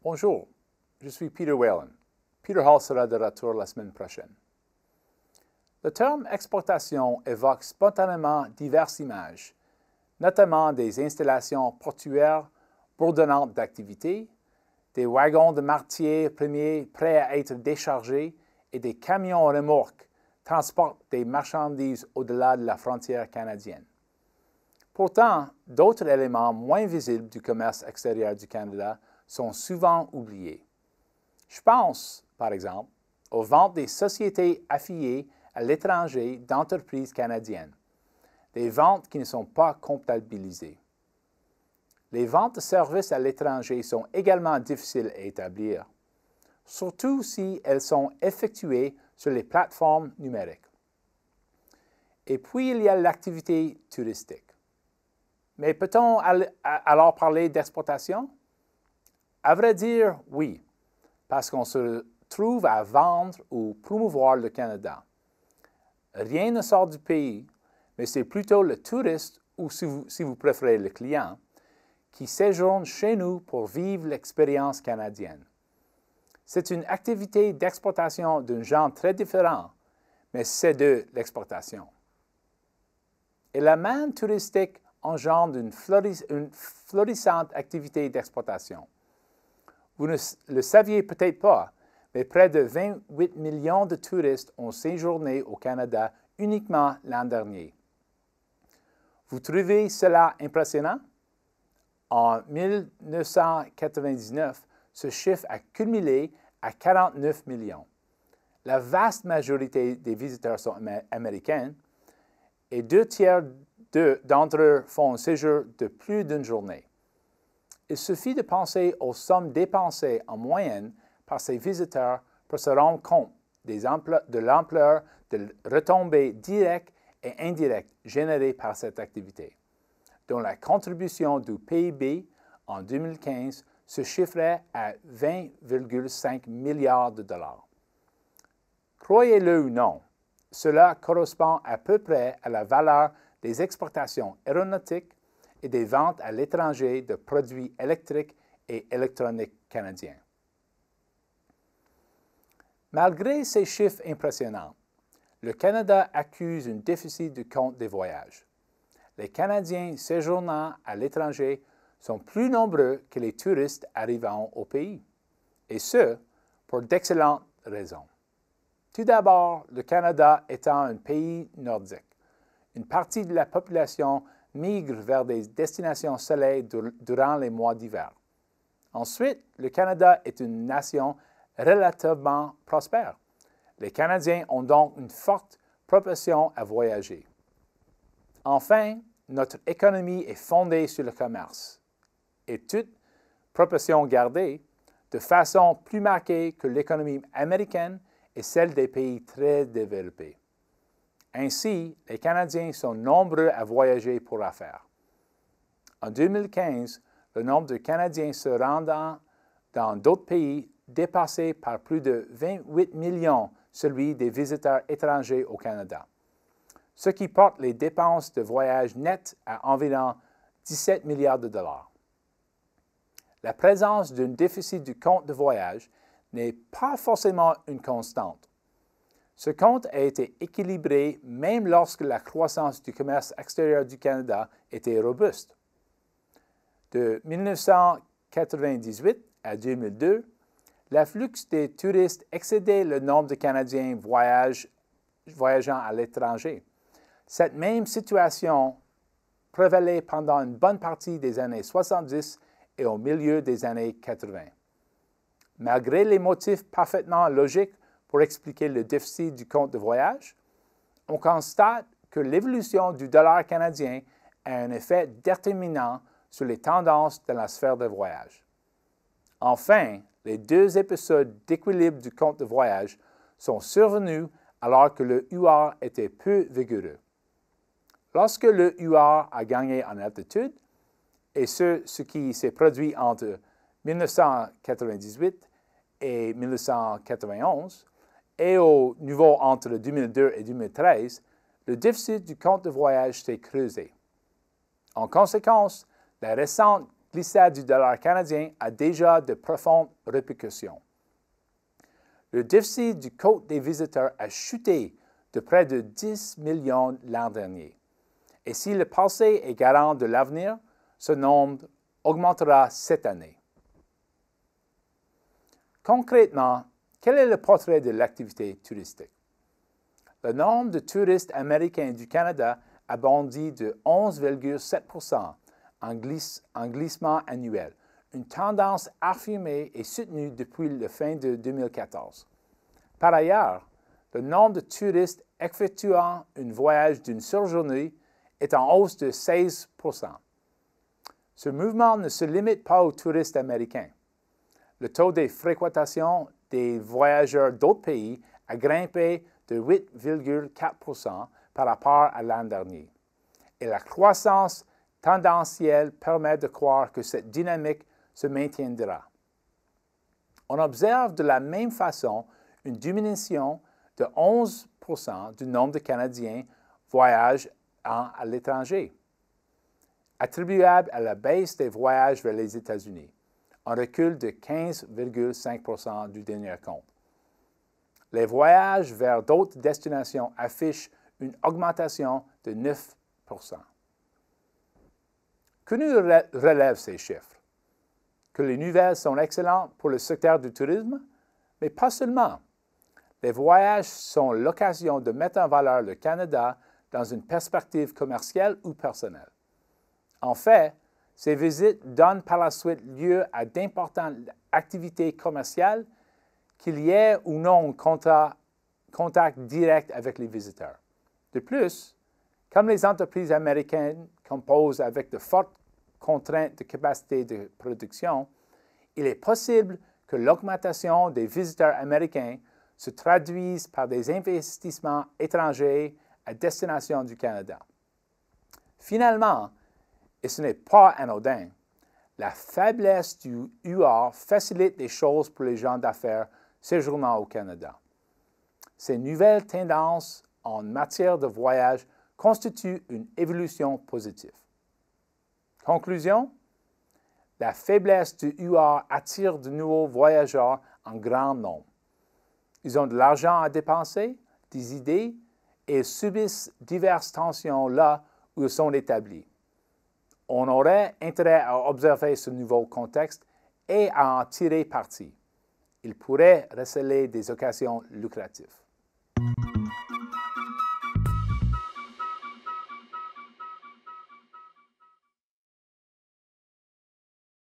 Bonjour, je suis Peter Whalen. Peter Hall sera de retour la semaine prochaine. Le terme exportation évoque spontanément diverses images, notamment des installations portuaires bourdonnantes d'activité, des wagons de martiers premiers prêts à être déchargés et des camions remorques transportent des marchandises au-delà de la frontière canadienne. Pourtant, d'autres éléments moins visibles du commerce extérieur du Canada sont souvent oubliés. Je pense, par exemple, aux ventes des sociétés affiliées à l'étranger d'entreprises canadiennes, des ventes qui ne sont pas comptabilisées. Les ventes de services à l'étranger sont également difficiles à établir, surtout si elles sont effectuées sur les plateformes numériques. Et puis, il y a l'activité touristique. Mais peut-on alors parler d'exportation? À vrai dire, oui, parce qu'on se trouve à vendre ou promouvoir le Canada. Rien ne sort du pays, mais c'est plutôt le touriste, ou si vous préférez le client, qui séjourne chez nous pour vivre l'expérience canadienne. C'est une activité d'exportation d'un genre très différent, mais c'est de l'exportation. Et la manne touristique engendre une florissante activité d'exportation. Vous ne le saviez peut-être pas, mais près de 28 millions de touristes ont séjourné au Canada uniquement l'an dernier. Vous trouvez cela impressionnant? En 1999, ce chiffre a cumulé à 49 millions. La vaste majorité des visiteurs sont américains et 2/3 d'entre eux font un séjour de plus d'une journée. Il suffit de penser aux sommes dépensées en moyenne par ces visiteurs pour se rendre compte de l'ampleur de retombées directes et indirectes générées par cette activité, dont la contribution du PIB en 2015 se chiffrait à 20,5 milliards de dollars. Croyez-le ou non, cela correspond à peu près à la valeur des exportations aéronautiques et des ventes à l'étranger de produits électriques et électroniques canadiens. Malgré ces chiffres impressionnants, le Canada accuse un déficit du compte des voyages. Les Canadiens séjournant à l'étranger sont plus nombreux que les touristes arrivant au pays, et ce, pour d'excellentes raisons. Tout d'abord, le Canada étant un pays nordique, une partie de la population migre vers des destinations soleil durant les mois d'hiver. Ensuite, le Canada est une nation relativement prospère. Les Canadiens ont donc une forte propension à voyager. Enfin, notre économie est fondée sur le commerce, et toute proportion gardée, de façon plus marquée que l'économie américaine et celle des pays très développés. Ainsi, les Canadiens sont nombreux à voyager pour affaires. En 2015, le nombre de Canadiens se rendant dans d'autres pays dépassait par plus de 28 millions celui des visiteurs étrangers au Canada, ce qui porte les dépenses de voyage nettes à environ 17 milliards de dollars. La présence d'un déficit du compte de voyage n'est pas forcément une constante. Ce compte a été équilibré même lorsque la croissance du commerce extérieur du Canada était robuste. De 1998 à 2002, l'afflux des touristes excédait le nombre de Canadiens voyageant à l'étranger. Cette même situation prévalait pendant une bonne partie des années 70 et au milieu des années 80. Malgré les motifs parfaitement logiques pour expliquer le déficit du compte de voyage, on constate que l'évolution du dollar canadien a un effet déterminant sur les tendances dans la sphère de voyage. Enfin, les deux épisodes d'équilibre du compte de voyage sont survenus alors que le UR était peu vigoureux. Lorsque le UR a gagné en altitude, et ce qui s'est produit entre 1998 et 1991, et au niveau entre 2002 et 2013, le déficit du compte de voyage s'est creusé. En conséquence, la récente glissade du dollar canadien a déjà de profondes répercussions. Le déficit du compte des visiteurs a chuté de près de 10 millions l'an dernier. Et si le passé est garant de l'avenir, ce nombre augmentera cette année. Concrètement, quel est le portrait de l'activité touristique? Le nombre de touristes américains du Canada a bondi de 11,7 % en glissement annuel, une tendance affirmée et soutenue depuis la fin de 2014. Par ailleurs, le nombre de touristes effectuant un voyage d'une seule journée est en hausse de 16 %. Ce mouvement ne se limite pas aux touristes américains. Le taux de fréquentation des voyageurs d'autres pays a grimpé de 8,4 % par rapport à l'an dernier. Et la croissance tendancielle permet de croire que cette dynamique se maintiendra. On observe de la même façon une diminution de 11 % du nombre de Canadiens voyageant à l'étranger, attribuable à la baisse des voyages vers les États-Unis, un recul de 15,5 % du dernier compte. Les voyages vers d'autres destinations affichent une augmentation de 9 %. Que nous relèvent ces chiffres? Que les nouvelles sont excellentes pour le secteur du tourisme, mais pas seulement. Les voyages sont l'occasion de mettre en valeur le Canada dans une perspective commerciale ou personnelle. En fait, ces visites donnent par la suite lieu à d'importantes activités commerciales, qu'il y ait ou non un contact direct avec les visiteurs. De plus, comme les entreprises américaines composent avec de fortes contraintes de capacité de production, il est possible que l'augmentation des visiteurs américains se traduise par des investissements étrangers à destination du Canada. Finalement, et ce n'est pas anodin, la faiblesse du UR facilite les choses pour les gens d'affaires séjournant au Canada. Ces nouvelles tendances en matière de voyage constituent une évolution positive. Conclusion, la faiblesse du UR attire de nouveaux voyageurs en grand nombre. Ils ont de l'argent à dépenser, des idées, et subissent diverses tensions là où ils sont établis. On aurait intérêt à observer ce nouveau contexte et à en tirer parti. Il pourrait receler des occasions lucratives.